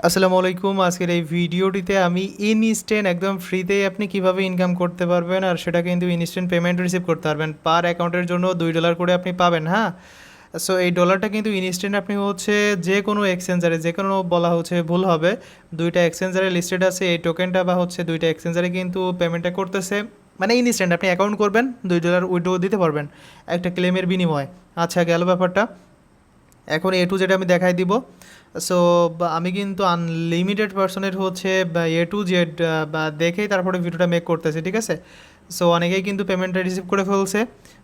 আসসালামু আলাইকুম। আজকের এই ভিডিওটিতে আমি ইনস্ট্যান্ট একদম ফ্রিতেই আপনি কিভাবে ইনকাম করতে পারবেন আর সেটা কিন্তু ইনস্ট্যান্ট পেমেন্ট রিসিভ করতে পারবেন। পার অ্যাকাউন্টের জন্য $2 করে আপনি পাবেন, হ্যাঁ? সো এই ডলারটা কিন্তু ইনস্ট্যান্ট আপনি হচ্ছে যে কোনো এক্সচেঞ্জারে, যে কোনো বলা হচ্ছে ভুল হবে, 2টা এক্সচেঞ্জারে লিস্টেড আছে এই টোকেনটা বা হচ্ছে 2টা এক্সচেঞ্জারে কিন্তু পেমেন্টটা করতেছে। মানে ইনস্ট্যান্ট আপনি অ্যাকাউন্ট করবেন, $2 উইথড্র দিতে পারবেন একটা ক্লেমের বিনিময়ে। আচ্ছা, গেল ব্যাপারটা। এখন এ টু জেড আমি দেখাই দিব। সো আমি কিন্তু আনলিমিটেড পার্সনের হচ্ছে বা এ টু জেড বা দেখেই তারপরে ভিডিওটা মেক করতেছি, ঠিক আছে? সো অনেকেই কিন্তু পেমেন্টটা রিসিভ করে ফেলছে।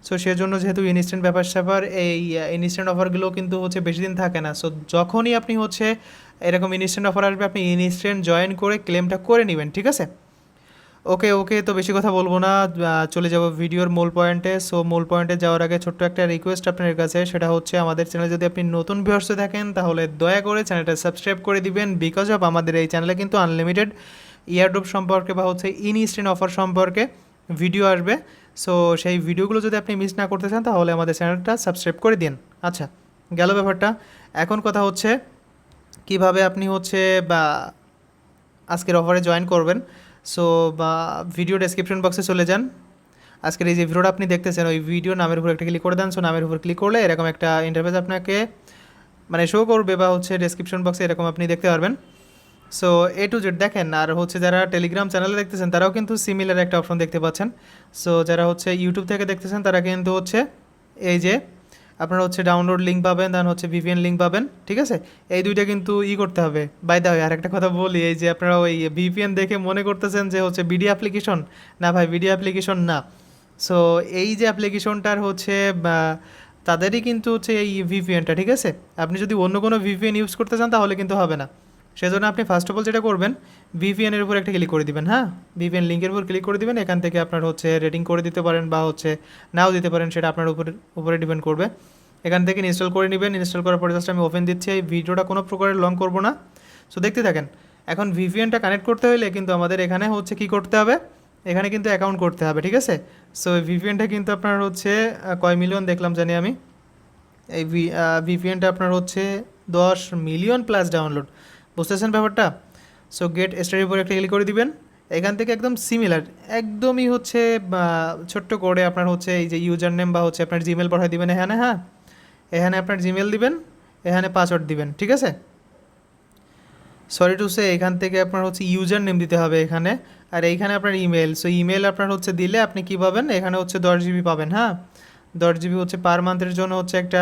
সো সেজন্য যেহেতু ইনস্ট্যান্ট ব্যাপার স্যাপার, এই ইনস্ট্যান্ট অফারগুলো কিন্তু হচ্ছে বেশি দিন থাকে না। সো যখনই আপনি হচ্ছে এরকম ইনস্ট্যান্ট অফার আসবে, আপনি ইনস্ট্যান্ট জয়েন করে ক্লেমটা করে নেবেন, ঠিক আছে? ওকে ওকে, তো বেশি কথা বলবো না, চলে যাব ভিডিওর মূল পয়েন্টে। সো মূল পয়েন্টে যাওয়ার আগে ছোট্ট একটা রিকোয়েস্ট আপনার কাছে, সেটা হচ্ছে আমাদের চ্যানেলে যদি আপনি নতুন ভিউয়ার্স থাকেন তাহলে দয়া করে চ্যানেলটা সাবস্ক্রাইব করে দিবেন। বিকজ অফ আমাদের এই চ্যানেলে কিন্তু আনলিমিটেড ইয়ারড্রপ সম্পর্কে বা হচ্ছে ইনস্ট্যান্ট অফার সম্পর্কে ভিডিও আসবে। সো সেই ভিডিওগুলো যদি আপনি মিস না করতে চান তাহলে আমাদের চ্যানেলটা সাবস্ক্রাইব করে দিন। আচ্ছা, গেল ব্যাপারটা। এখন কথা হচ্ছে কিভাবে আপনি হচ্ছে বা আজকের অফারে জয়েন করবেন। সো বা ভিডিও ডেসক্রিপশন বক্সে চলে যান। আজকের এই যে ভিডিওটা আপনি দেখতেছেন, ওই ভিডিও নামের উপর একটা ক্লিক করে দেন। সো নামের উপর ক্লিক করলে এরকম একটা ইন্টারফেস আপনাকে মানে শো করবে বা হচ্ছে ডেসক্রিপশন বক্সে এরকম আপনি দেখতে পারবেন। সো এ টু জেড দেখেন। আর হচ্ছে যারা টেলিগ্রাম চ্যানেলে দেখতেছেন তারাও কিন্তু সিমিলার একটা অপশন দেখতে পাচ্ছেন। সো যারা হচ্ছে ইউটিউব থেকে দেখতেছেন তারা কিন্তু হচ্ছে এই যে আপনারা হচ্ছে ডাউনলোড লিঙ্ক পাবেন, দেন হচ্ছে ভিপিএন লিঙ্ক পাবেন, ঠিক আছে? এই দুইটা কিন্তু করতে হবে। বাই দা ওয়ে আরেকটা কথা বলি, এই যে আপনারা ওই ভিপিএন দেখে মনে করতেছেন যে হচ্ছে বিডি অ্যাপ্লিকেশন, না ভাই, বিডি অ্যাপ্লিকেশন না। সো এই যে অ্যাপ্লিকেশনটার হচ্ছে তাদেরই কিন্তু হচ্ছে এই ভিপিএনটা, ঠিক আছে? আপনি যদি অন্য কোনো ভিপিএন ইউজ করতে চান তাহলে কিন্তু হবে না। সেজন্য আপনি ফার্স্ট অফ অল যেটা করবেন, ভিপিএনের উপর একটা ক্লিক করে দিবেন, হ্যাঁ? ভিপিএন লিঙ্কের উপর ক্লিক করে দিবেন। এখান থেকে আপনার হচ্ছে রেটিং করে দিতে পারেন বা হচ্ছে নাও দিতে পারেন, সেটা আপনার উপরে ডিপেন্ড করবে। এখান থেকে ইনস্টল করে নেবেন। ইনস্টল করার পরে জাস্ট আমি ওপেন দিচ্ছি। এই ভিডিওটা কোনো প্রকারের লং করবো না। সো দেখতে থাকেন। এখন ভিপিএনটা কানেক্ট করতে হলে কিন্তু আমাদের এখানে হচ্ছে কি করতে হবে, এখানে কিন্তু অ্যাকাউন্ট করতে হবে, ঠিক আছে? সো এই ভিপিএনটা কিন্তু আপনার হচ্ছে কয় মিলিয়ন দেখলাম জানি আমি। এই ভিপিএনটা আপনার হচ্ছে 10 মিলিয়ন প্লাস ডাউনলোড। বুঝতেছেন ব্যাপারটা? সো গেট স্টাডির উপর একটা ক্লিক করে দিবেন। এখান থেকে একদম সিমিলার, একদমই হচ্ছে ছোট্ট করে আপনার হচ্ছে এই যে ইউজার নেম বা হচ্ছে আপনার জিমেল পাঠিয়ে দিবেন এখানে, হ্যাঁ? এখানে আপনার জিমেল দিবেন, এখানে পাসওয়ার্ড দিবেন, ঠিক আছে? সরি টু সে, এখান থেকে আপনার হচ্ছে ইউজার নেম দিতে হবে এখানে। আর এইখানে আপনার ইমেল। সো ইমেল আপনার হচ্ছে দিলে আপনি কী পাবেন, এখানে হচ্ছে 10 জিবি পাবেন, হ্যাঁ? 10 জিবি হচ্ছে পার মান্থের জন্য হচ্ছে একটা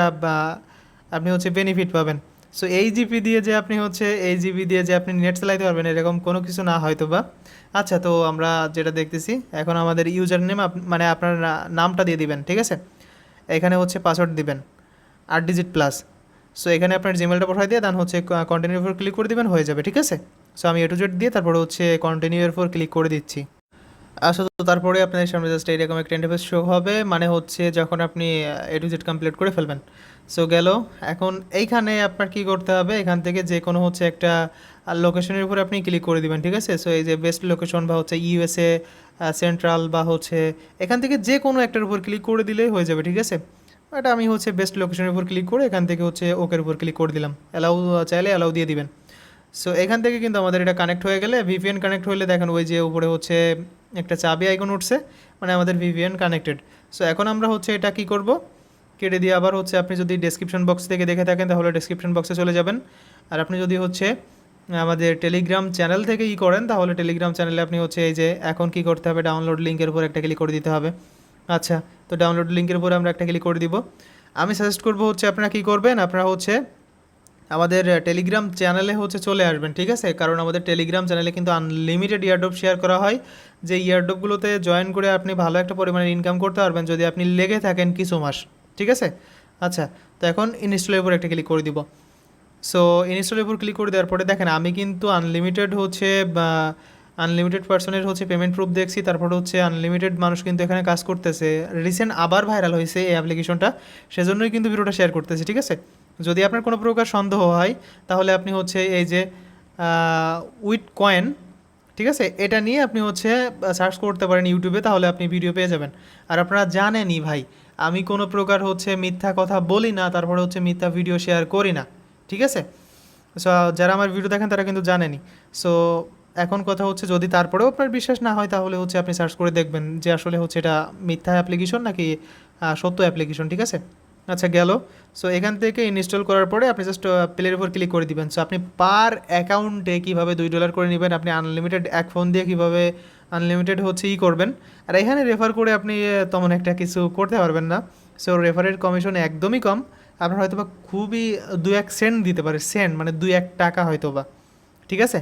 আপনি হচ্ছে বেনিফিট পাবেন। সো এই জিবি দিয়ে যে আপনি হচ্ছে এই জিবি দিয়ে যে আপনি নেট চালাইতে পারবেন এরকম কোনো কিছু না হয়তো বা। আচ্ছা, তো আমরা যেটা দেখতেছি এখন আমাদের ইউজার নেম মানে আপনার নামটা দিয়ে দিবেন, ঠিক আছে? এখানে হচ্ছে পাসওয়ার্ড দিবেন 8 ডিজিট প্লাস। সো এখানে আপনার জিমেলটা পাঠিয়ে দিয়ে দেন হচ্ছে কন্টিনিউর উপর ক্লিক করে দিবেন, হয়ে যাবে, ঠিক আছে? সো আমি এ টু জেড দিয়ে তারপরে হচ্ছে কন্টিনিউর উপর ক্লিক করে দিচ্ছি। আসলে তো তারপরে আপনাদের সামনে জাস্ট এইরকম একটা ইন্টারফেস শো হবে, মানে হচ্ছে যখন আপনি এ টু জেড কমপ্লিট করে ফেলবেন। সো গেল। এখন এইখানে আপনার কি করতে হবে, এখান থেকে যে কোনো হচ্ছে একটা লোকেশনের উপরে আপনি ক্লিক করে দিবেন, ঠিক আছে? সো এই যে বেস্ট লোকেশন বা হচ্ছে ইউএসএ সেন্ট্রাল বা হচ্ছে এখান থেকে যে কোনো একটার উপর ক্লিক করে দিলেই হয়ে যাবে, ঠিক আছে? বাট আমি হচ্ছে বেস্ট লোকেশনের উপর ক্লিক করে এখান থেকে হচ্ছে ওকের উপর ক্লিক করে দিলাম। অ্যালাউ চাইলে অ্যালাউ দিয়ে দিবেন। সো এখান থেকে কিন্তু আমাদের এটা কানেক্ট হয়ে গেলে, ভিপিএন কানেক্ট হলে দেখেন ওই যে উপরে হচ্ছে একটা চাবি আইকন উঠছে, মানে আমাদের ভিপিএন কানেক্টেড। সো এখন আমরা হচ্ছে এটা কি করব, কেটে দিয়ে আবার হচ্ছে আপনি যদি ডেসক্রিপশন বক্স থেকে দেখে থাকেন তাহলে ডেসক্রিপশন বক্সে চলে যাবেন। আর আপনি যদি হচ্ছে আমাদের টেলিগ্রাম চ্যানেল থেকে করেন তাহলে টেলিগ্রাম চ্যানেলে আপনি হচ্ছে এই যে এখন কি করতে হবে, ডাউনলোড লিঙ্কের উপর একটা ক্লিক করে দিতে হবে। আচ্ছা, তো ডাউনলোড লিঙ্কের উপরে আমরা একটা ক্লিক করে দিব। আমি সাজেস্ট করব হচ্ছে আপনারা কী করবেন, আপনারা হচ্ছে আমাদের টেলিগ্রাম চ্যানেলে হচ্ছে চলে আসবেন, ঠিক আছে? কারণ আমাদের টেলিগ্রাম চ্যানেলে কিন্তু আনলিমিটেড ইয়ারড্রপ শেয়ার করা হয়, যে ইয়ারড্রপগুলোতে জয়েন করে আপনি ভালো একটা পরিমাণে ইনকাম করতে পারবেন যদি আপনি লেগে থাকেন কিছু মাস, ঠিক আছে? আচ্ছা, তো এখন ইনস্টলের উপর একটা ক্লিক করে দিব। সো ইনস্টলের উপর ক্লিক করে দেওয়ার পরে দেখেন আমি কিন্তু আনলিমিটেড হচ্ছে বা আনলিমিটেড পার্সনের হচ্ছে পেমেন্ট প্রুফ দেখছি, তারপর হচ্ছে আনলিমিটেড মানুষ কিন্তু এখানে কাজ করতেছে। রিসেন্ট আবার ভাইরাল হয়েছে এই অ্যাপ্লিকেশনটা, সেজন্যই কিন্তু ভিডিওটা শেয়ার করতেছি, ঠিক আছে? যদি আপনার কোনো প্রকার সন্দেহ হয় তাহলে আপনি হচ্ছে এই যে উইট কয়েন, ঠিক আছে, এটা নিয়ে আপনি হচ্ছে সার্চ করতে পারেন ইউটিউবে, তাহলে আপনি ভিডিও পেয়ে যাবেন। আর আপনারা জানেনই ভাই, আমি কোনো প্রকার হচ্ছে মিথ্যা কথা বলি না, তারপরে হচ্ছে মিথ্যা ভিডিও শেয়ার করি না, ঠিক আছে? সো যারা আমার ভিডিও দেখেন তারা কিন্তু জানেনই। সো এখন কথা হচ্ছে যদি তারপরেও আপনার বিশ্বাস না হয় তাহলে হচ্ছে আপনি সার্চ করে দেখবেন যে আসলে হচ্ছে এটা মিথ্যা অ্যাপ্লিকেশন নাকি সত্য অ্যাপ্লিকেশন, ঠিক আছে? আচ্ছা গেল। সো এখান থেকে ইনস্টল করার পরে আপনি জাস্ট প্লের উপর ক্লিক করে দিবেন। সো আপনি পার অ্যাকাউন্টে কীভাবে $2 করে নেবেন, আপনি আনলিমিটেড এক ফোন দিয়ে কীভাবে আনলিমিটেড হচ্ছে করবেন। আর এখানে রেফার করে আপনি তেমন একটা কিছু করতে পারবেন না। সো রেফারের কমিশন একদমই কম। আপনার হয়তো বা খুবই 2-1 সেন্ট দিতে পারে, সেন্ট মানে 2-1 টাকা হয়তো বা, ঠিক আছে?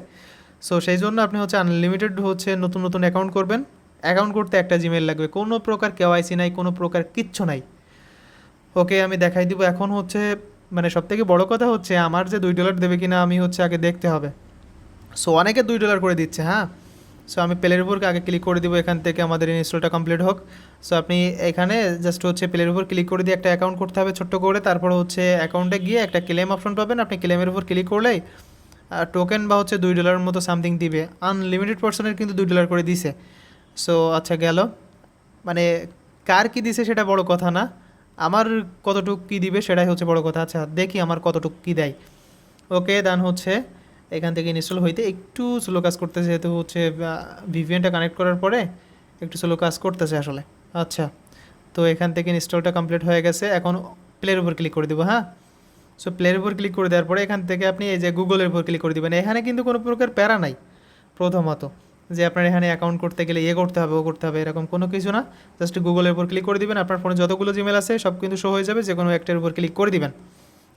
সো সেই জন্য আপনি হচ্ছে আনলিমিটেড হচ্ছে নতুন নতুন অ্যাকাউন্ট করবেন। অ্যাকাউন্ট করতে একটা জিমেল লাগবে, কোনো প্রকার কেওয়াইসি নাই, কোনো প্রকার কিচ্ছু নাই। ওকে আমি দেখাই দিব। এখন হচ্ছে মানে সবথেকে বড় কথা হচ্ছে আমার যে $2 দেবে কিনা আমি হচ্ছে আগে দেখতে হবে। সো অনেকে $2 করে দিচ্ছে, হ্যাঁ। সো আমি প্লের উপর আগে ক্লিক করে দিব, এখান থেকে আমাদের ইনস্টলটা কমপ্লিট হোক। সো আপনি এখানে জাস্ট হচ্ছে প্লের উপর ক্লিক করে দিয়ে একটা অ্যাকাউন্ট করতে হবে ছোট্ট করে, তারপর হচ্ছে অ্যাকাউন্টে গিয়ে একটা ক্লেম অপশন পাবেন, আপনি ক্লেমের উপর ক্লিক করলেই টোকেন বা হচ্ছে $2 মতো সামথিং দিবে। আনলিমিটেড পার্সনের কিন্তু $2 করে দিছে। সো আচ্ছা গেল, মানে কার কী দিছে সেটা বড় কথা না, আমার কতটুক কী দিবে সেটাই হচ্ছে বড় কথা। আচ্ছা দেখি আমার কতটুক কী দেয়। ওকে দেন হচ্ছে এখান থেকে ইনস্টল হইতে একটু স্লো কাজ করতেছে, যেহেতু হচ্ছে ভিপিএনটা কানেক্ট করার পরে একটু স্লো কাজ করতেছে আসলে। আচ্ছা তো এখান থেকে ইনস্টলটা কমপ্লিট হয়ে গেছে, এখন প্লের উপর ক্লিক করে দেবো, হ্যাঁ। সো প্লের উপর ক্লিক করে দেওয়ার পরে এখান থেকে আপনি এই যে গুগলের উপর ক্লিক করে দেবেন। এখানে কিন্তু কোনো প্রকার প্যারা নাই প্রথমত, যে আপনার এখানে অ্যাকাউন্ট করতে গেলে করতে হবে ও করতে হবে এরকম কোনো কিছু না। জাস্ট গুগলের উপর ক্লিক করে দিবেন, আপনার ফোনে যতগুলো জিমেল আছে সব কিন্তু শো হয়ে যাবে, যে কোনো একটার উপর ক্লিক করে দিবেন।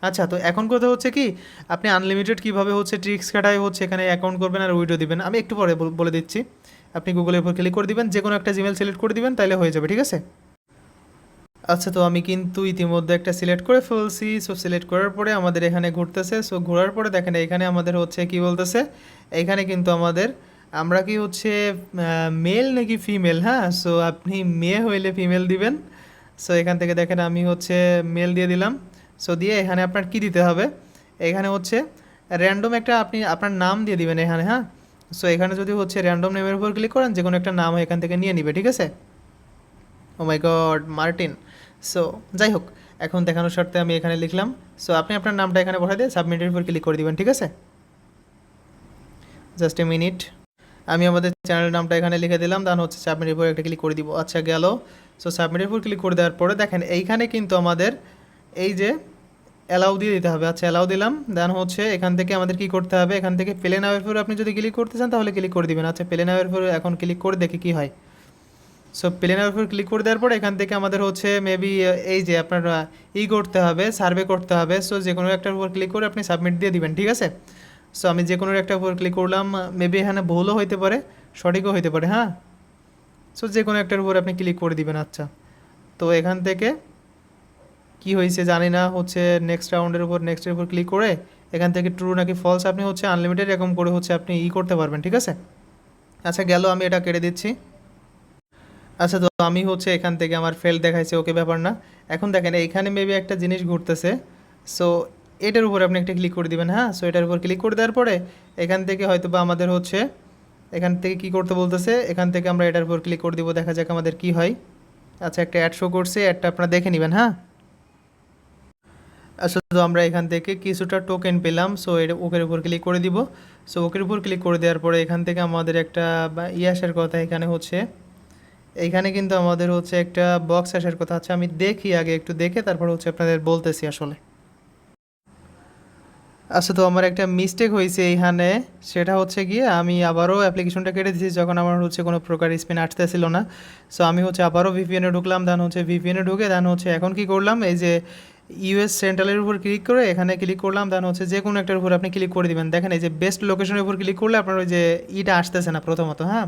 আচ্ছা তো এখন কথা হচ্ছে কি, আপনি আনলিমিটেড কীভাবে হচ্ছে ট্রিক্স খাটায় হচ্ছে এখানে অ্যাকাউন্ট করবেন আর উইডো দিবেন আমি একটু পরে বলে দিচ্ছি। আপনি গুগলের উপর ক্লিক করে দিবেন, যে কোনো একটা জিমেল সিলেক্ট করে দিবেন, তাহলে হয়ে যাবে, ঠিক আছে? আচ্ছা তো আমি কিন্তু ইতিমধ্যে একটা সিলেক্ট করে ফেলছি। সো সিলেক্ট করার পরে আমাদের এখানে ঘুরতেছে। সো ঘোরার পরে দেখেন এখানে আমাদের হচ্ছে কি বলতেছে, এখানে কিন্তু আমাদের আমরা কি হচ্ছে মেল নাকি ফিমেল, হ্যাঁ। সো আপনি মেয়ে হইলে ফিমেল দিবেন। সো এখান থেকে দেখেন আমি হচ্ছে মেল দিয়ে দিলাম। সো দিয়ে এখানে আপনার কি দিতে হবে, এখানে হচ্ছে র্যান্ডম একটা আপনি আপনার নাম দিয়ে দিবেন এখানে, হ্যাঁ। সো এখানে যদি হচ্ছে র্যান্ডম নেমের উপর ক্লিক করেন, যে কোনো একটা নাম এখান থেকে নিয়ে নিবে, ঠিক আছে? ও মাই গড মার্টিন। সো যাই হোক, এখন দেখানোর শর্তে আমি এখানে লিখলাম। সো আপনি আপনার নামটা এখানে বসাই দিয়ে সাবমিটের উপর ক্লিক করে দিবেন, ঠিক আছে? জাস্ট এ মিনিট, আমি আমাদের চ্যানেলের নামটা এখানে লিখে দিলাম, দেন হচ্ছে সাবমিটের উপর একটা ক্লিক করে দিব। আচ্ছা গেল। সো সাবমিটের উপর ক্লিক করে দেওয়ার পরে দেখেন এইখানে কিন্তু আমাদের এই যে অ্যালাউ দিয়ে দিতে হবে। আচ্ছা অ্যালাউ দিলাম, দেন হচ্ছে এখান থেকে আমাদের কি করতে হবে, এখান থেকে প্লে নাওয়ের উপর আপনি যদি ক্লিক করতে চান তাহলে ক্লিক করে দিবেন। আচ্ছা প্লে নাওয়ের উপর এখন ক্লিক করে দেখি কী হয়। সো প্লেনের উপর ক্লিক করে দেওয়ার পর এখান থেকে আমাদের হচ্ছে মেবি এই যে আপনার করতে হবে, সার্ভে করতে হবে। সো যে কোনো একটার উপর ক্লিক করে আপনি সাবমিট দিয়ে দিবেন, ঠিক আছে? সো আমি যে কোনো একটা উপর ক্লিক করলাম, মেবি এখানে ভুলও হইতে পারে সঠিকও হইতে পারে, হ্যাঁ। সো যে কোনো একটার উপর আপনি ক্লিক করে দিবেন। আচ্ছা তো এখান থেকে কি হয়েছে জানি না, হচ্ছে নেক্সট রাউন্ডের উপর নেক্সটের উপর ক্লিক করে এখান থেকে ট্রু নাকি ফলস আপনি হচ্ছে আনলিমিটেড এরকম করে হচ্ছে আপনি করতে পারবেন, ঠিক আছে? আচ্ছা গেল, আমি এটা কেটে দিচ্ছি। আচ্ছা তো আমি হচ্ছে এখান থেকে আমার ফেল দেখাইছে, ওকে ব্যাপার না। এখন দেখেন এইখানে মেবি একটা জিনিস ঘুরতেছে। সো এটার উপর আপনি একটা ক্লিক করে দিবেন, হ্যাঁ। সো এটার উপর ক্লিক করে দেওয়ার পরে এখান থেকে হয়তো বা আমাদের হচ্ছে এখান থেকে কি করতে বলতেছে, এখান থেকে আমরা এটার উপর ক্লিক করে দিব, দেখা যাক আমাদের কি হয়। আচ্ছা একটা অ্যাড শো করছে, অ্যাডটা আপনারা দেখে নেবেন, হ্যাঁ। আচ্ছা তো আমরা এখান থেকে কিছুটা টোকেন পেলাম। সো এটা ওকের উপর ক্লিক করে দিব। সো ওকের উপর ক্লিক করে দেওয়ার পরে এখান থেকে আমাদের একটা আসার কথা, এখানে হচ্ছে এইখানে কিন্তু আমাদের হচ্ছে একটা বক্স আসার কথা। আচ্ছা আমি দেখি আগে একটু দেখে তারপর হচ্ছে আপনাদের বলতেছি আসলে। আচ্ছা তো আমার একটা মিস্টেক হয়েছে এইখানে, সেটা হচ্ছে গিয়ে আমি আবারও অ্যাপ্লিকেশনটা কেটে দিয়েছি যখন আমার হচ্ছে কোনো প্রকার স্পিন আসতেছিল না। সো আমি হচ্ছে আবারও ভিপিএনে ঢুকলাম, দেন হচ্ছে ভিপিএনে ঢুকে দেন হচ্ছে এখন কি করলাম, এই যে ইউএস সেন্ট্রালের উপর ক্লিক করে এখানে ক্লিক করলাম, দেন হচ্ছে যে কোনো একটার উপর আপনি ক্লিক করে দিবেন। দেখেন এই যে বেস্ট লোকেশনের উপর ক্লিক করলে আপনার ওই যে আসতেছে না প্রথমত, হ্যাঁ।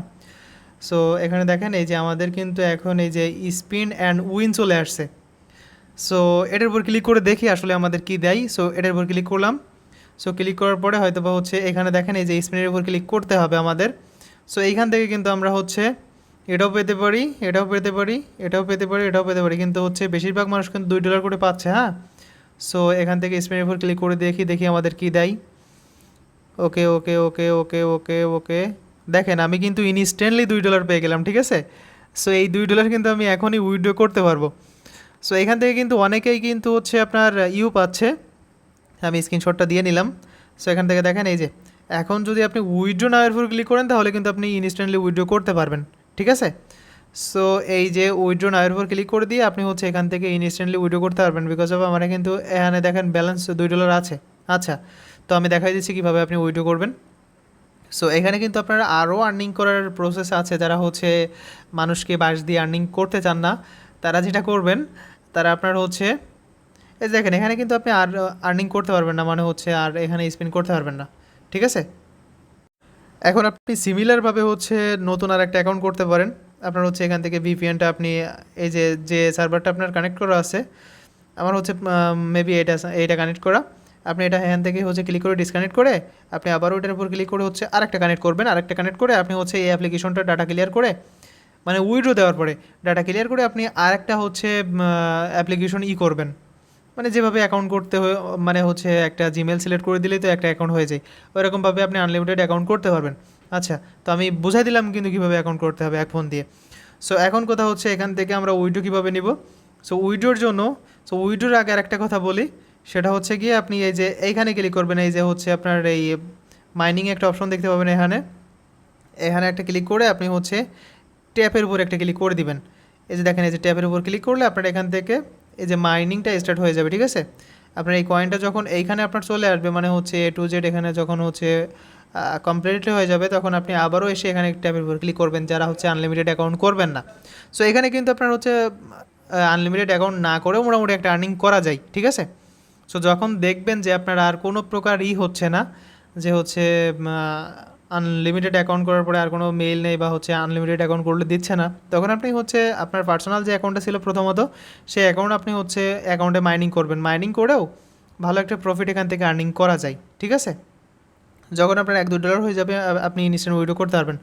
সো এখানে দেখেন এই যে আমাদের কিন্তু এখন এই যে স্পিন অ্যান্ড উইন চলে আসছে। সো এটার উপর ক্লিক করে দেখি আসলে আমাদের কি দেয়। সো এটার উপর ক্লিক করলাম। সো ক্লিক করার পরে হয়তো বা হচ্ছে এখানে দেখেন এই যে স্পিনের উপর ক্লিক করতে হবে আমাদের। সো এইখান থেকে কিন্তু আমরা হচ্ছে এটাও পেতে পারি, এটাও পেতে পারি, এটাও পেতে পারি, এটাও পেতে পারি, কিন্তু হচ্ছে বেশিরভাগ মানুষ কিন্তু $2 করে পাচ্ছে, হ্যাঁ। সো এখান থেকে স্পিনের উপর ক্লিক করে দেখি আমাদের কি দেয়। ওকে ওকে ওকে ওকে ওকে ওকে দেখেন আমি কিন্তু ইনস্ট্যান্টলি $2 পেয়ে গেলাম, ঠিক আছে? সো এই $2 কিন্তু আমি এখনই উইথড্র করতে পারবো। সো এখান থেকে কিন্তু অনেকেই কিন্তু হচ্ছে আপনার পাচ্ছে। আমি স্ক্রিনশটটা দিয়ে নিলাম। সো এখান থেকে দেখেন এই যে এখন যদি আপনি উইথড্র নাওয়ের উপর ক্লিক করেন তাহলে কিন্তু আপনি ইনস্ট্যান্টলি উইথড্র করতে পারবেন, ঠিক আছে। সো এই যে উইথড্র নাওয়ের উপর ক্লিক করে দিয়ে আপনি হচ্ছে এখান থেকে ইনস্ট্যান্টলি উইথড্র করতে পারবেন, বিকজ অফ আমার কিন্তু এখানে দেখেন ব্যালেন্স $2 আছে। আচ্ছা, তো আমি দেখাই দিচ্ছি কীভাবে আপনি উইথড্র করবেন। সো এখানে কিন্তু আপনারা আরও আর্নিং করার প্রসেস আছে, যারা হচ্ছে মানুষকে বাস দিয়ে আর্নিং করতে চান না, তারা যেটা করবেন, তারা আপনার হচ্ছে এই দেখেন এখানে কিন্তু আপনি আর আর্নিং করতে পারবেন না, মানে হচ্ছে আর এখানে স্পেন্ড করতে পারবেন না, ঠিক আছে। এখন আপনি সিমিলারভাবে হচ্ছে নতুন আর একটা অ্যাকাউন্ট করতে পারেন। আপনার হচ্ছে এখান থেকে ভিপিএনটা আপনি এই যে সার্ভারটা আপনার কানেক্ট করা আছে, আমার হচ্ছে মেবি এইটা কানেক্ট করা, আপনি এটা এখান থেকে হচ্ছে ক্লিক করে ডিসকানেক্ট করে আপনি আবার ওইটার উপর ক্লিক করে হচ্ছে আরেকটা কানেক্ট করবেন, আরেকটা কানেক্ট করে আপনি হচ্ছে এই অ্যাপ্লিকেশনটা ডাটা ক্লিয়ার করে, মানে উইড্রো দেওয়ার পরে ডাটা ক্লিয়ার করে আপনি আরেকটা হচ্ছে অ্যাপ্লিকেশন করবেন, মানে যেভাবে অ্যাকাউন্ট করতে হয়, মানে হচ্ছে একটা জিমেল সিলেক্ট করে দিলেই তো একটা অ্যাকাউন্ট হয়ে যায়, ওইরকমভাবে আপনি আনলিমিটেড অ্যাকাউন্ট করতে পারবেন। আচ্ছা, তো আমি বুঝাই দিলাম কিন্তু কীভাবে অ্যাকাউন্ট করতে হবে এক ফোন দিয়ে। সো এখন কথা হচ্ছে এখান থেকে আমরা উইড্রো কীভাবে নিব। সো উইড্রোর জন্য, সো উইড্রোর আগে আরেকটা কথা বলি, সেটা হচ্ছে গিয়ে আপনি এই যে এইখানে ক্লিক করবেন, এই যে হচ্ছে আপনার এই মাইনিং একটা অপশন দেখতে পাবেন, এখানে এখানে একটা ক্লিক করে আপনি হচ্ছে ট্যাপের উপর একটা ক্লিক করে দিবেন। এই যে দেখেন এই যে ট্যাপের উপর ক্লিক করলে আপনার এখান থেকে এই যে মাইনিংটা স্টার্ট হয়ে যাবে, ঠিক আছে। আপনার এই কয়েনটা যখন এইখানে আপনার চলে আসবে, মানে হচ্ছে A to Z এখানে যখন হচ্ছে কমপ্লিটলি হয়ে যাবে, তখন আপনি আবারও এসে এখানে ট্যাপের উপর ক্লিক করবেন, যারা হচ্ছে আনলিমিটেড অ্যাকাউন্ট করবেন না। সো এখানে কিন্তু আপনার হচ্ছে আনলিমিটেড অ্যাকাউন্ট না করেও মোটামুটি একটা আর্নিং করা যায়, ঠিক আছে। সো যখন দেখবেন যে আপনার আর কোনো প্রকার হচ্ছে না, যে হচ্ছে আনলিমিটেড অ্যাকাউন্ট করার পরে আর কোনো মেইল নেই বা হচ্ছে আনলিমিটেড অ্যাকাউন্ট করলে দিচ্ছে না, তখন আপনি হচ্ছে আপনার পার্সোনাল যে অ্যাকাউন্টটা ছিল প্রথমত, সেই অ্যাকাউন্ট আপনি হচ্ছে অ্যাকাউন্টে মাইনিং করবেন, মাইনিং করেও ভালো একটা প্রফিট এখান থেকে আর্নিং করা যায়, ঠিক আছে। যখন আপনার $1-2 হয়ে যাবে আপনি ইনস্ট্যান্ট উইড্রো করতে পারবেন।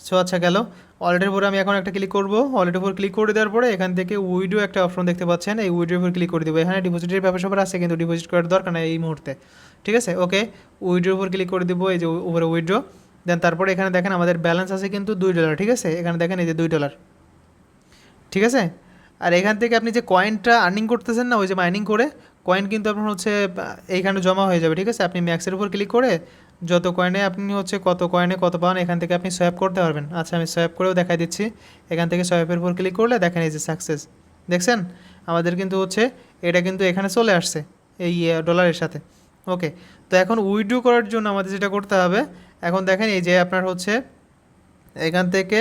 সো আচ্ছা গেল, ওয়ালেটের উপরে আমি এখন একটা ক্লিক করব, ওয়ালেটের উপর ক্লিক করে দেওয়ার পরে এখান থেকে উইড্রো একটা অপশন দেখতে পাচ্ছেন, এই উইড্রোর উপর ক্লিক করে দেবো। এখানে ডিপোজিটের ব্যাপার স্যাপার আছে, কিন্তু ডিপোজিট করার দরকার নেই এই মুহূর্তে, ঠিক আছে। ওকে, উইড্রোর উপর ক্লিক করে দেবো, এই যে উপরে উইড্রো, দেন তারপরে এখানে দেখেন আমাদের ব্যালেন্স আছে কিন্তু $2, ঠিক আছে। এখানে দেখেন এই যে $2, ঠিক আছে। আর এখান থেকে আপনি যে কয়েনটা আর্নিং করতেছেন না, ওই যে মাইনিং করে কয়েন কিন্তু আপনার হচ্ছে এইখানে জমা হয়ে যাবে, ঠিক আছে। আপনি ম্যাক্সের উপর ক্লিক করে যত কয়েনে আপনি হচ্ছে কত কয়েনে কত পান এখান থেকে আপনি সোয়াপ করতে পারবেন। আচ্ছা, আমি সোয়াপ করেও দেখাই দিচ্ছি। এখান থেকে সোয়াপের উপর ক্লিক করলে দেখেন এই যে সাকসেস, দেখছেন আমাদের কিন্তু হচ্ছে এটা কিন্তু এখানে চলে আসছে এই ডলারের সাথে। ওকে, তো এখন উইথড্র করার জন্য আমাদের যেটা করতে হবে, এখন দেখেন এই যে আপনার হচ্ছে এখান থেকে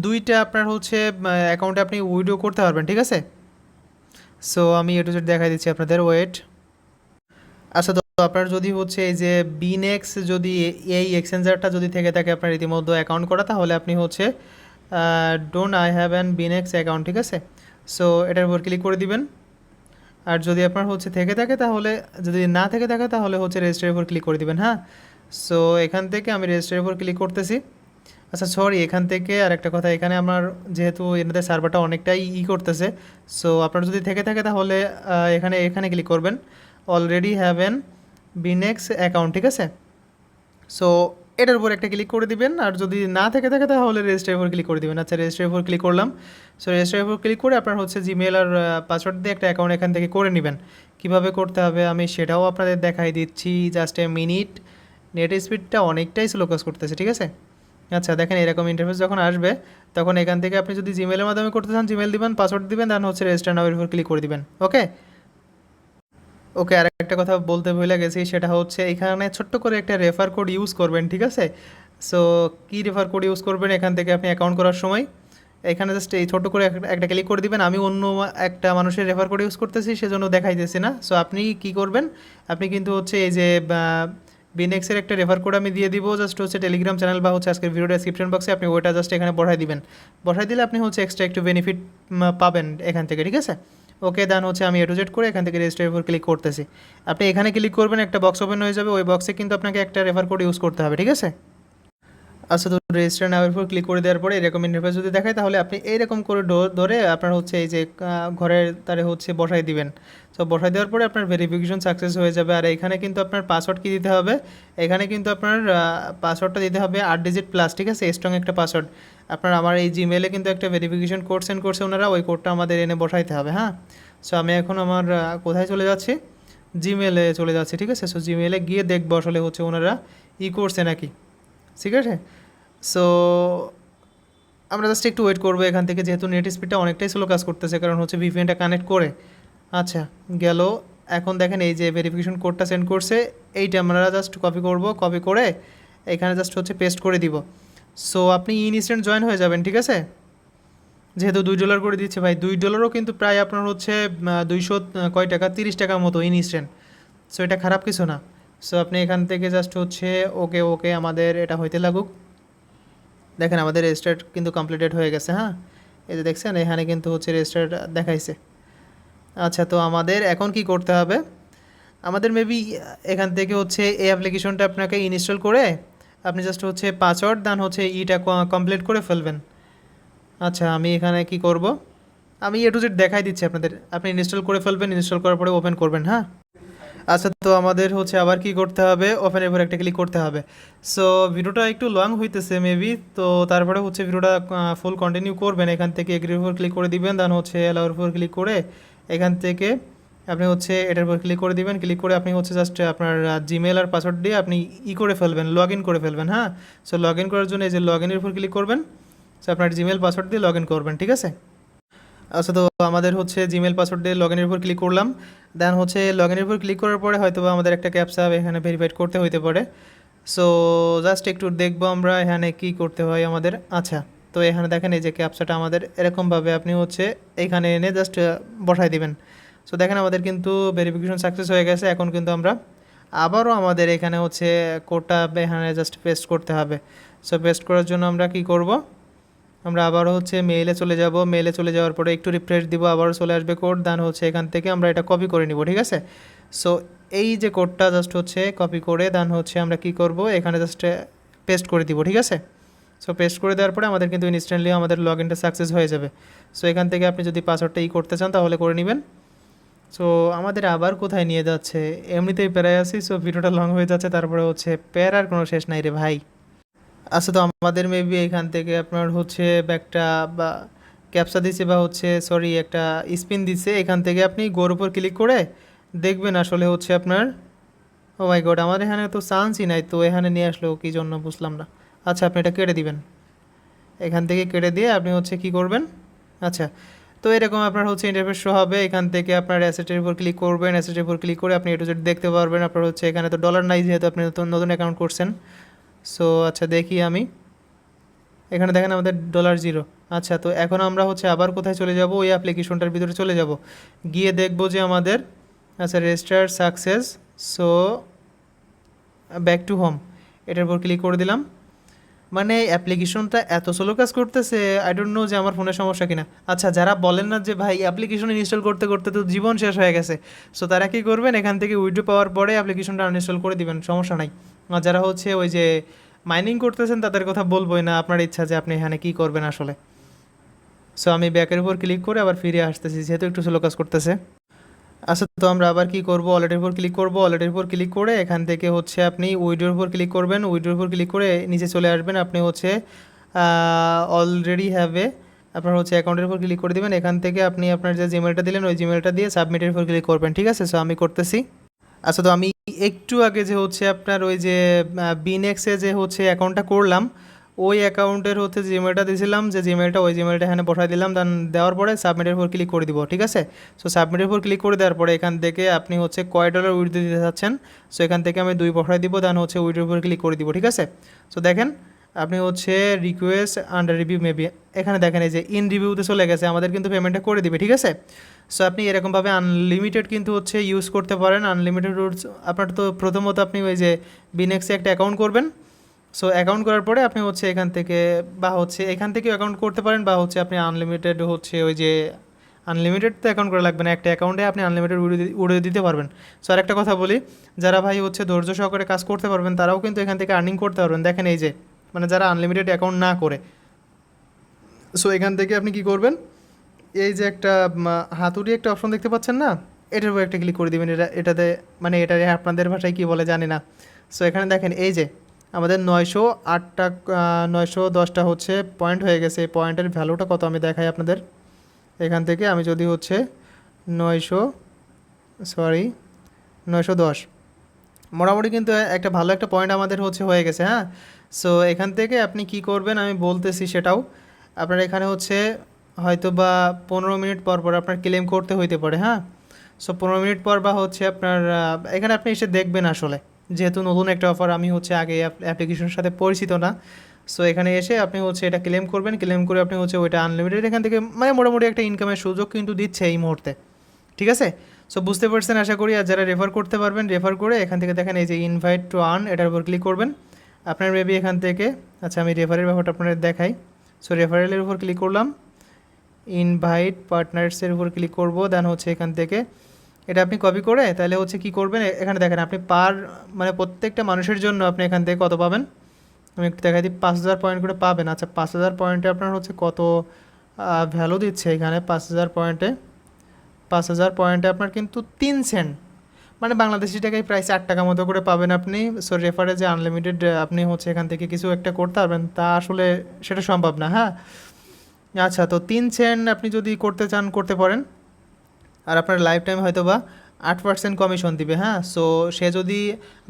দুইটা আপনার হচ্ছে অ্যাকাউন্টে আপনি উইথড্র করতে পারবেন, ঠিক আছে। সো আমি A to Z দেখাই দিচ্ছি আপনাদের, ওয়েট। আচ্ছা, তো আপনার যদি হচ্ছে এই যে বিনেক্স যদি এই এক্সচেঞ্জারটা যদি থেকে থাকে আপনার ইতিমধ্যে অ্যাকাউন্ট করা, তাহলে আপনি হচ্ছে don't I have an Binance account, ঠিক আছে। সো এটার উপর ক্লিক করে দিবেন। আর যদি আপনার হচ্ছে থেকে থাকে তাহলে, যদি না থেকে থাকে তাহলে হচ্ছে রেজিস্টারের উপর ক্লিক করে দিবেন, হ্যাঁ। সো এখান থেকে আমি রেজিস্টারের উপর ক্লিক করতেছি। আচ্ছা সরি, এখান থেকে আর একটা কথা, এখানে আমার যেহেতু এনাদের সার্ভারটা অনেকটাই করতেছে, সো আপনার যদি থেকে থাকে তাহলে এখানে এখানে ক্লিক করবেন, already have an Binance account, ঠিক আছে। সো এটার উপর একটা ক্লিক করে দিবেন, আর যদি না থেকে থাকে তাহলে রেজিস্টারের উপর ক্লিক করে দিবেন। আচ্ছা, রেজিস্টারের উপর ক্লিক করলাম। সো রেজিস্টারের উপর ক্লিক করে আপনার হচ্ছে জিমেল আর পাসওয়ার্ড দিয়ে একটা অ্যাকাউন্ট এখান থেকে করে নেবেন। কীভাবে করতে হবে আমি সেটাও আপনাদের দেখাই দিচ্ছি, জাস্ট এ মিনিট। নেট স্পিডটা অনেকটাই স্লো কাজ করতেছে, ঠিক আছে। আচ্ছা দেখেন, এরকম ইন্টারফেস যখন আসবে তখন এখান থেকে আপনি যদি জিমেলের মাধ্যমে করতে চান জিমেল দিবেন, পাসওয়ার্ড দিবেন, দেন হচ্ছে রেজিস্টার নাওয়ের উপর ক্লিক করে দিবেন। ওকে ওকে, আর একটা কথা বলতে ভুলে গেছি, সেটা হচ্ছে এখানে ছোট্ট করে একটা রেফার কোড ইউজ করবেন, ঠিক আছে। সো কী রেফার কোড ইউজ করবেন এখান থেকে আপনি অ্যাকাউন্ট করার সময়, এখানে জাস্ট এই ছোট্ট করে একটা ক্লিক করে দিবেন। আমি অন্য একটা মানুষের রেফার কোড ইউজ করতেছি, সেজন্য দেখাইতেছি না। সো আপনি কি করবেন, আপনি কিন্তু হচ্ছে এই যে বিনেক্সের একটা রেফার কোড আমি দিয়ে দিব, জাস্ট হচ্ছে টেলিগ্রাম চ্যানেল বা হচ্ছে আজকের ভিডিও ডেসক্রিপশন বক্সে আপনি ওইটা জাস্ট এখানে বসাই দিবেন। বসাই দিলে আপনি হচ্ছে এক্সট্রা একটু বেনিফিট পাবেন এখান থেকে, ঠিক আছে। ওকে, দেন হচ্ছে আমি A to Z করে এখান থেকে রেজিস্টারের উপর ক্লিক করতেছি। আপনি এখানে ক্লিক করবেন, একটা বক্স ওপেন হয়ে যাবে, ওই বক্সে কিন্তু আপনাকে একটা রেফার কোড ইউজ করতে হবে, ঠিক আছে। আচ্ছা, তো রেজিস্টার নাওয়ের উপর ক্লিক করে দেওয়ার পরে এরকম ইন্টারফেস যদি দেখায়, তাহলে আপনি এইরকম করে ধরে আপনার হচ্ছে এই যে ঘরের তারে হচ্ছে বসাই দিবেন। সো বসাই দেওয়ার পরে আপনার ভেরিফিকেশন সাকসেস হয়ে যাবে। আর এখানে কিন্তু আপনার পাসওয়ার্ড কী দিতে হবে, এখানে কিন্তু আপনার পাসওয়ার্ডটা দিতে হবে 8 ডিজিট প্লাস, ঠিক আছে, স্ট্রং একটা পাসওয়ার্ড। আপনার আমার এই জিমেলে কিন্তু একটা ভেরিফিকেশন কোড সেন্ড করছে ওনারা, ওই কোডটা আমাদের এনে বসাইতে হবে, হ্যাঁ। সো আমি এখন আমার কোথায় চলে যাচ্ছি, জিমেলে চলে যাচ্ছি, ঠিক আছে। সো জিমেলে গিয়ে দেখবো আসলে হচ্ছে ওনারা করছে নাকি, ঠিক আছে। সো আমরা জাস্ট একটু ওয়েট করবো এখান থেকে, যেহেতু নেট স্পিডটা অনেকটাই স্লো কাজ করতেছে, কারণ হচ্ছে ভিপিএনটা কানেক্ট করে। আচ্ছা, গেল। এখন দেখেন এই যে ভেরিফিকেশন কোডটা সেন্ড করছে, এইটা আমরা জাস্ট কপি করব, কপি করে এখানে জাস্ট হচ্ছে পেস্ট করে দিব। সো আপনি ইনস্ট্যান্ট জয়েন হয়ে যাবেন, ঠিক আছে। যেহেতু $2 করে দিচ্ছে ভাই, $2ও কিন্তু প্রায় আপনার হচ্ছে 200 কয় টাকা, 30 টাকার মতো ইনস্ট্যান্ট। সো এটা খারাপ কিছু না। সো আপনি এখান থেকে জাস্ট হচ্ছে ওকে ওকে, আমাদের এটা হইতে লাগুক। দেখেন আমাদের রেজিস্টার কিন্তু কমপ্লিটেড হয়ে গেছে, হ্যাঁ। এই যে দেখছেন এখানে কিন্তু হচ্ছে রেজিস্টার দেখাইছে। আচ্ছা, তো আমাদের এখন কি করতে হবে, আমাদের মেবি এখান থেকে হচ্ছে এই অ্যাপ্লিকেশনটা আপনাকে ইনস্টল করে আপনি জাস্ট হচ্ছে পাসওয়ার্ড দেন হচ্ছে ইটা কমপ্লিট করে ফেলবেন। আচ্ছা, আমি এখানে কি করব, আমি এ টু জেড দেখাই দিচ্ছি আপনাদের। আপনি ইনস্টল করে ফেলবেন, ইনস্টল করার পরে ওপেন করবেন, হ্যাঁ। আচ্ছা, তো আমাদের হচ্ছে আবার কি করতে হবে, ওপেনের উপর একটা ক্লিক করতে হবে। সো ভিডিওটা একটু লং হইতেছে মেবি, তো তারপরে হচ্ছে ভিডিওটা ফুল কন্টিনিউ করবেন। এখান থেকে এগ্রির উপর ক্লিক করে দিবেন, দেন হচ্ছে অ্যালাউর উপর ক্লিক করে এখান থেকে আপনি হচ্ছে এটার উপর ক্লিক করে দিবেন। ক্লিক করে আপনি হচ্ছে জাস্ট আপনার জিমেল আর পাসওয়ার্ড দিয়ে আপনি করে ফেলবেন, লগ ইন করে ফেলবেন, হ্যাঁ। সো লগ ইন করার জন্য এই যে লগ ইনের উপর ক্লিক করবেন। সো আপনার জিমেল পাসওয়ার্ড দিয়ে লগ ইন করবেন, ঠিক আছে। আচ্ছা, তো আমাদের হচ্ছে জিমেল পাসওয়ার্ড দিয়ে লগ ইনের উপর ক্লিক করলাম। দেন হচ্ছে লগ ইনের উপর ক্লিক করার পরে হয়তো বা আমাদের একটা ক্যাপচা এখানে ভেরিফাইড করতে হইতে পারে। সো জাস্ট একটু দেখবো আমরা এখানে কি করতে হয় আমাদের। আচ্ছা, তো এখানে দেখেন এই যে ক্যাপচাটা আমাদের এরকমভাবে আপনি হচ্ছে এখানে এনে জাস্ট বসাই দিবেন। সো দেখেন আমাদের কিন্তু ভেরিফিকেশন সাকসেস হয়ে গেছে। এখন কিন্তু আমরা আবারও আমাদের এখানে হচ্ছে কোডটা এখানে জাস্ট পেস্ট করতে হবে। সো পেস্ট করার জন্য আমরা কি করব, আমরা আবারও হচ্ছে মেইলে চলে যাব। মেইলে চলে যাওয়ার পরে একটু রিফ্রেশ দিব, আবারও চলে আসবে কোড। দেন হচ্ছে এখান থেকে আমরা এটা কপি করে নিব, ঠিক আছে। সো এই যে কোডটা জাস্ট হচ্ছে কপি করে দেন হচ্ছে আমরা কি করব, এখানে জাস্ট পেস্ট করে দিব, ঠিক আছে। সো পেস্ট করে দেওয়ার পরে আমাদের কিন্তু ইনস্ট্যান্টলি আমাদের লগ ইনটা সাকসেস হয়ে যাবে। সো এখান থেকে আপনি যদি পাসওয়ার্ডটা করতে চান তাহলে করে নেবেন। সো আমাদের আবার কোথায় নিয়ে যাচ্ছে, এমনিতেই প্যারায় আছি। সো ভিডিওটা লং হয়ে যাচ্ছে, তারপরে হচ্ছে প্যারার কোনো শেষ নাই রে ভাই। আচ্ছা, তো আমাদের মেবি এখান থেকে আপনার হচ্ছে একটা বা ক্যাপসা দিছে বা হচ্ছে সরি একটা স্পিন দিছে। এখান থেকে আপনি গোর উপর ক্লিক করে দেখবেন আসলে হচ্ছে আপনার, ও মাই গড, আমার এখানে তো চান্সই নাই, তো এখানে নিয়ে আসলো কী জন্য বুঝলাম না। আচ্ছা, আপনি এটা কেটে দিবেন, এখান থেকে কেটে দিয়ে আপনি হচ্ছে কি করবেন। আচ্ছা, তো এরকম আপনার হচ্ছে ইন্টারফেস শো হবে। এখান থেকে আপনার অ্যাসেটের উপর ক্লিক করবেন, অ্যাসেটের উপর ক্লিক করে আপনি এ টু জেড দেখতে পারবেন। আপনার হচ্ছে এখানে তো ডলার নাই, যেহেতু আপনি নতুন নতুন অ্যাকাউন্ট করছেন। সো আচ্ছা, দেখি আমি এখানে দেখেন আমাদের $0। আচ্ছা, তো এখন আমরা হচ্ছে আবার কোথায় চলে যাব, ওই অ্যাপ্লিকেশনটার ভিতরে চলে যাব, গিয়ে দেখব যে আমাদের আচ্ছা register success. So back to home, এটার উপর ক্লিক করে দিলাম। মানে অ্যাপ্লিকেশনটা এত স্লো কাজ করতেছে, আই ডোন্ট নো যে আমার ফোনের সমস্যা কিনা। আচ্ছা, যারা বলেন না যে ভাই অ্যাপ্লিকেশন ইনস্টল করতে করতে তো জীবন শেষ হয়ে গেছে, সো তারা কী করবেন, এখান থেকে উইড্রো পাওয়ার পরে অ্যাপ্লিকেশনটা আনইনস্টল করে দিবেন, সমস্যা নাই। আর যারা হচ্ছে ওই যে মাইনিং করতেছেন তাদের কথা বলবোই না, আপনার ইচ্ছা যে আপনি এখানে কী করবেন আসলে। সো আমি ব্যাকের উপর ক্লিক করে আবার ফিরে আসতেছি, যেহেতু একটু স্লো কাজ করতেছে। আচ্ছা, তো আমরা আবার কি করব, ওয়ালেটের উপর ক্লিক করব। ওয়ালেটের উপর ক্লিক করে এখান থেকে হচ্ছে আপনি উইড্রোর উপর ক্লিক করবেন। উইড্রোর উপর ক্লিক করে নিচে চলে আসবেন। আপনি হচ্ছে অলরেডি হ্যাভ আপনার হচ্ছে অ্যাকাউন্টের উপর ক্লিক করে দেবেন। এখান থেকে আপনি আপনার যে জিমেলটা দিলেন ওই জিমেলটা দিয়ে সাবমিটের উপর ক্লিক করবেন, ঠিক আছে। সো আমি করতেছি। আচ্ছা, তো আমি একটু আগে যে হচ্ছে আপনার ওই যে বিনেক্সে যে হচ্ছে অ্যাকাউন্টটা করলাম, ওই অ্যাকাউন্টের হচ্ছে জিমেলটা দিয়েছিলাম, যে জিমেলটা ওই জিমেলটা এখানে বসাই দিলাম। দেন দেওয়ার পরে সাবমিটের উপর ক্লিক করে দিব, ঠিক আছে। সো সাবমিটের উপর ক্লিক করে দেওয়ার পরে এখান থেকে আপনি হচ্ছে কয় ডলার উইথড্র দিতে চাচ্ছেন, সো এখান থেকে আমি 2 বসাই দিব। দেন হচ্ছে উইথড্রোর উপর ক্লিক করে দিব, ঠিক আছে। সো দেখেন আপনি হচ্ছে রিকোয়েস্ট আন্ডার রিভিউ মেবি, এখানে দেখেন এই যে ইন রিভিউতে চলে গেছে, আমাদের কিন্তু পেমেন্টটা করে দিবে, ঠিক আছে। সো আপনি এরকমভাবে আনলিমিটেড কিন্তু হচ্ছে ইউজ করতে পারেন। আনলিমিটেড রুটস আপনার তো প্রথমত আপনি ওই যে বিনেক্সে একটা অ্যাকাউন্ট করবেন। সো অ্যাকাউন্ট করার পরে আপনি হচ্ছে এখান থেকে বা হচ্ছে এখান থেকেও অ্যাকাউন্ট করতে পারেন, বা হচ্ছে আপনি আনলিমিটেড হচ্ছে ওই যে আনলিমিটেড তো অ্যাকাউন্ট করা লাগবে না, একটা অ্যাকাউন্টে আপনি আনলিমিটেড উড়ে দিতে পারবেন। সো আর একটা কথা বলি, যারা ভাই হচ্ছে ধৈর্য সহকারে কাজ করতে পারবেন তারাও কিন্তু এখান থেকে আর্নিং করতে পারবেন। দেখেন এই যে মানে যারা আনলিমিটেড অ্যাকাউন্ট না করে, সো এখান থেকে আপনি কি করবেন, এই যে একটা হাতুড়ি একটা অপশন দেখতে পাচ্ছেন না, এটার উপর একটা ক্লিক করে দেবেন। এটাতে মানে এটা আপনাদের ভাষায় কী বলে জানি না। সো এখানে দেখেন এই যে আমাদের 908টা 910টা হচ্ছে পয়েন্ট হয়ে গেছে। এই পয়েন্টের ভ্যালুটা কত আমি দেখাই আপনাদের। এখান থেকে আমি যদি হচ্ছে 900 সরি 910। মোটামুটি কিন্তু একটা ভালো একটা পয়েন্ট আমাদের হচ্ছে হয়ে গেছে, হ্যাঁ। সো এখান থেকে আপনি কি করবেন আমি বলতেছি সেটাও। আপনার এখানে হচ্ছে হয়তো বা 15 মিনিট পর পর আপনার ক্লেম করতে হইতে পারে, হ্যাঁ। সো 15 মিনিট পর বা হচ্ছে আপনার এখানে আপনি এসে দেখবেন আসলে, যেহেতু নতুন একটা অফার, আমি হচ্ছে আগে অ্যাপ্লিকেশনের সাথে পরিচিত না। সো এখানে এসে আপনি হচ্ছে এটা ক্লেম করবেন, ক্লেম করে আপনি হচ্ছে ওইটা আনলিমিটেড এখান থেকে মানে মোটামুটি একটা ইনকামের সুযোগ কিন্তু দিচ্ছে এই মুহূর্তে, ঠিক আছে। সো বুঝতে পারছেন আশা করি। আর যারা রেফার করতে পারবেন, রেফার করে এখান থেকে দেখেন এই যে ইনভাইট টু আর্ন, এটার উপর ক্লিক করবেন। আপনার মেবি এখান থেকে, আচ্ছা আমি রেফারের ব্যাপারটা আপনাদের দেখাই। সো রেফারেলের উপর ক্লিক করলাম, ইনভাইট পার্টনার্সের উপর ক্লিক করব, দেন হচ্ছে এখান থেকে এটা আপনি কপি করে তাহলে হচ্ছে কি করবেন, এখানে দেখেন আপনি পার মানে প্রত্যেকটা মানুষের জন্য আপনি এখান থেকে কত পাবেন আমি একটু দেখাই দিই। 5000 পয়েন্ট করে পাবেন। আচ্ছা 5000 পয়েন্টে আপনার হচ্ছে কত ভ্যালু দিচ্ছে এখানে। 5000 পয়েন্টে আপনার কিন্তু 3 সেন্ট, মানে বাংলাদেশি টাকায় প্রায় 4 টাকা মতো করে পাবেন আপনি। সো রেফারে যে আনলিমিটেড আপনি হচ্ছে এখান থেকে কিছু একটা করতে পারবেন, তা আসলে সেটা সম্ভব না, হ্যাঁ। আচ্ছা, তো 3 সেন্ট আপনি যদি করতে চান করতে পারেন। আর আপনার লাইফ টাইম হয়তো বা 8% কমিশন দিবে, হ্যাঁ। সো সে যদি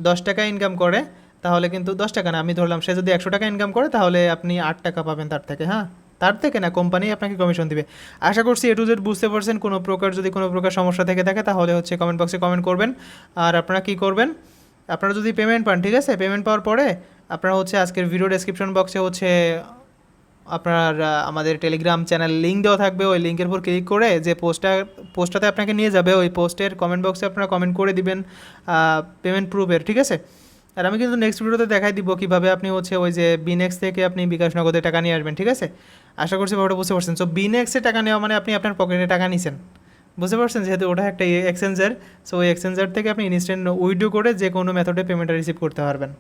10 টাকা ইনকাম করে তাহলে কিন্তু 10 টাকা না, আমি ধরলাম সে যদি 100 টাকা ইনকাম করে তাহলে আপনি 8 টাকা পাবেন তার থেকে, হ্যাঁ। তার থেকে না, কোম্পানি আপনাকে কমিশন দিবে। আশা করছি এ টু জেড বুঝতে পারছেন। কোনো প্রকার যদি কোনো প্রকার সমস্যা থেকে থাকে তাহলে হচ্ছে কমেন্ট বক্সে কমেন্ট করবেন। আর আপনারা কী করবেন, আপনারা যদি পেমেন্ট পান, ঠিক আছে, পেমেন্ট পাওয়ার পরে আপনারা হচ্ছে আজকের ভিডিও ডেসক্রিপশন বক্সে হচ্ছে আপনার আমাদের টেলিগ্রাম চ্যানেল লিঙ্ক দেওয়া থাকবে। ওই লিঙ্কের উপর ক্লিক করে যে পোস্টটাতে আপনাকে নিয়ে যাবে, ওই পোস্টের কমেন্ট বক্সে আপনারা কমেন্ট করে দিবেন পেমেন্ট প্রুফের, ঠিক আছে। আর আমি কিন্তু নেক্সট ভিডিওতে দেখাই দিব কীভাবে আপনি হচ্ছে ওই যে বিনেক্স থেকে আপনি বিকাশ নগদে টাকা নিয়ে আসবেন, ঠিক আছে। আশা করছি ব্যাপারটা বুঝতে পারছেন। সো বিনেক্সে টাকা নেওয়া মানে আপনি আপনার পকেটে টাকা নিছেন, বুঝতে পারছেন, যেহেতু ওটা একটা এক্সচেঞ্জার। সো ওই এক্সচেঞ্জার থেকে আপনি ইনস্ট্যান্ট উইথড্র করে যে কোনো মেথডে পেমেন্টটা রিসিভ করতে পারবেন।